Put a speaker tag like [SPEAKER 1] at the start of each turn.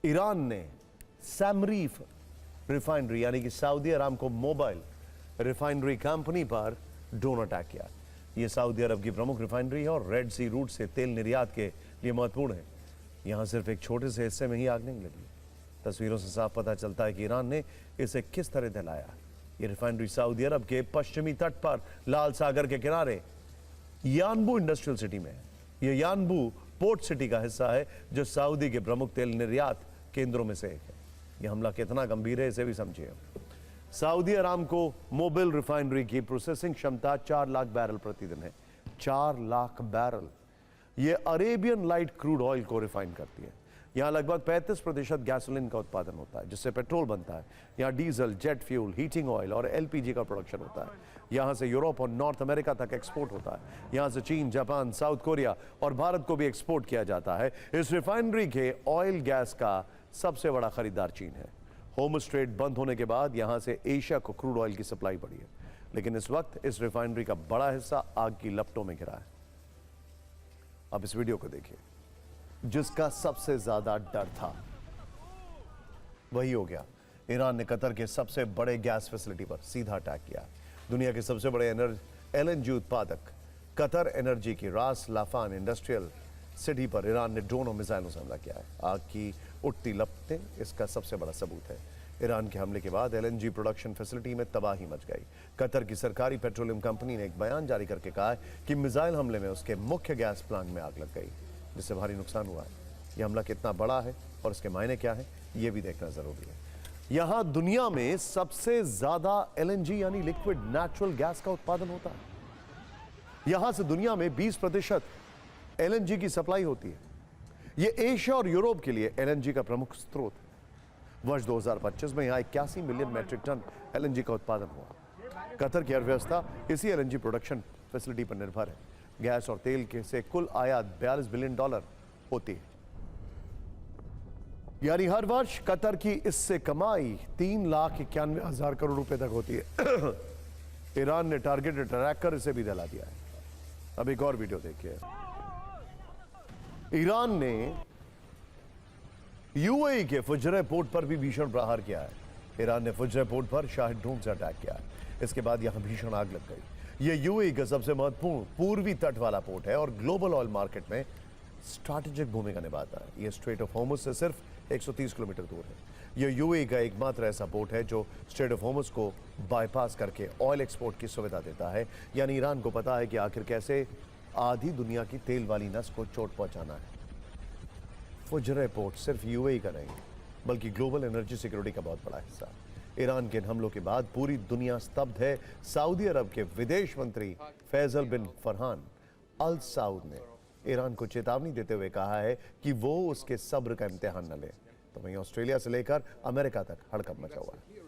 [SPEAKER 1] Iran ने सैमरीफ refinery यानी कि Saudi Aramco mobile refinery company पर ड्रोन अटैक किया। यह सऊदी अरब की प्रमुख रिफाइनरी है और रेड सी रूट से तेल निर्यात के लिए महत्वपूर्ण है। यहां सिर्फ एक छोटे से हिस्से में ही आग नहीं लगी। तस्वीरों से साफ पता चलता है कि ईरान ने इसे किस तरह जलाया। यह रिफाइनरी सऊदी अरब के पश्चिमी तट पर लाल सागर के किनारे यानबू इंडस्ट्रियल सिटी में है। यह यानबू पोर्ट सिटी का हिस्सा है जो सऊदी के प्रमुख तेल निर्यात केंद्रों में से एक है। यह हमला कितना गंभीर है इसे भी समझिए। सऊदी अरामको मोबिल रिफाइनरी की प्रोसेसिंग क्षमता 4 लाख बैरल प्रतिदिन है। 4 लाख बैरल। यह अरेबियन लाइट क्रूड ऑयल को रिफाइन करती है। यहां लगभग 35% गैसोलीन का उत्पादन होता है जिससे पेट्रोल बनता है। यहां diesel, jet fuel, heating oil और एलपीजी का प्रोडक्शन होता है। यहां से यूरोप और नॉर्थ अमेरिका तक एक्सपोर्ट होता है। यहां से चीन, जापान, साउथ कोरिया और भारत को भी एक्सपोर्ट किया जाता है। इस रिफाइनरी के ऑयल गैस का सबसे बड़ा खरीदार चीन है। होम स्ट्रेट बंद होने के बाद यहां से एशिया को क्रूड ऑयल की सप्लाई बढ़ी है, लेकिन इस वक्त इस रिफाइनरी का बड़ा हिस्सा आग की लपटों में घिरा है। अब इस वीडियो को देखिए। जिसका सबसे ज्यादा डर था वही हो गया। ईरान ने कतर के सबसे बड़े गैस फैसिलिटी पर सीधा अटैक किया। दुनिया के सबसे बड़े एलएनजी उत्पादक कतर एनर्जी की रास लाफान इंडस्ट्रियल सिटी पर ईरान ने ड्रोन और मिसाइलों से हमला किया है। आग की उठती लपटें इसका सबसे बड़ा सबूत है। ईरान के हमले के बाद एलएनजी प्रोडक्शन फैसिलिटी में तबाही मच गई। कतर की सरकारी पेट्रोलियम कंपनी ने एक बयान जारी करके कहा है कि मिसाइल हमले में उसके मुख्य गैस प्लांट में आग लग गई, जिससे भारी नुकसान हुआ है। यह हमला कितना बड़ा है और इसके मायने क्या है, यह भी देखना जरूरी है। यहां दुनिया में सबसे ज्यादा एलएनजी यानी लिक्विड नेचुरल गैस का उत्पादन होता है। यहां से दुनिया में 20% एलएनजी की सप्लाई होती है। यह एशिया और यूरोप के लिए एलएनजी का प्रमुख स्रोत है। वर्ष 2025 में यहां 81 मिलियन मैट्रिक टन एलएनजी का उत्पादन हुआ। कतर की अर्थव्यवस्था इसी एलएनजी प्रोडक्शन फैसिलिटी पर निर्भर है। गैस और तेल के से कुल आयात $42 बिलियन होती है, यानी हर वर्ष कतर की इससे कमाई 3,91,000 करोड़ रुपए तक होती है। ईरान ने टारगेट अटैक कर इसे भी दिला दिया है। अब एक और वीडियो देखिए। ईरान ने यूएई के फुजैरा पोर्ट पर भी भीषण प्रहार किया है। ईरान ने फुजैरा पोर्ट पर शाहिद ड्रोन से अटैक किया है। इसके बाद यहां भीषण आग लग गई। यह यूएई का सबसे महत्वपूर्ण पूर्वी तट वाला पोर्ट है और ग्लोबल ऑयल मार्केट में स्ट्रैटेजिक भूमिका निभाता है। यह स्ट्रेट ऑफ होर्मुज से सिर्फ 130 किलोमीटर दूर है। यह यूएई का एकमात्र ऐसा पोर्ट है जो स्ट्रेट ऑफ होर्मुज को बाईपास करके ऑयल एक्सपोर्ट की सुविधा देता है। यानी ईरान को पता है कि आखिर कैसे आधी दुनिया की तेल वाली नस को चोट पहुंचाना है। फुजैरा पोर्ट सिर्फ यूएई का नहीं बल्कि ग्लोबल एनर्जी सिक्योरिटी का बहुत बड़ा हिस्सा है। ईरान के इन हमलों के बाद पूरी दुनिया स्तब्ध है। सऊदी अरब के विदेश मंत्री फैसल बिन फरहान अल सऊद ने ईरान को चेतावनी देते हुए कहा है कि वो उसके सब्र का इम्तिहान न ले। तो वहीं ऑस्ट्रेलिया से लेकर अमेरिका तक हड़कंप मचा हुआ है।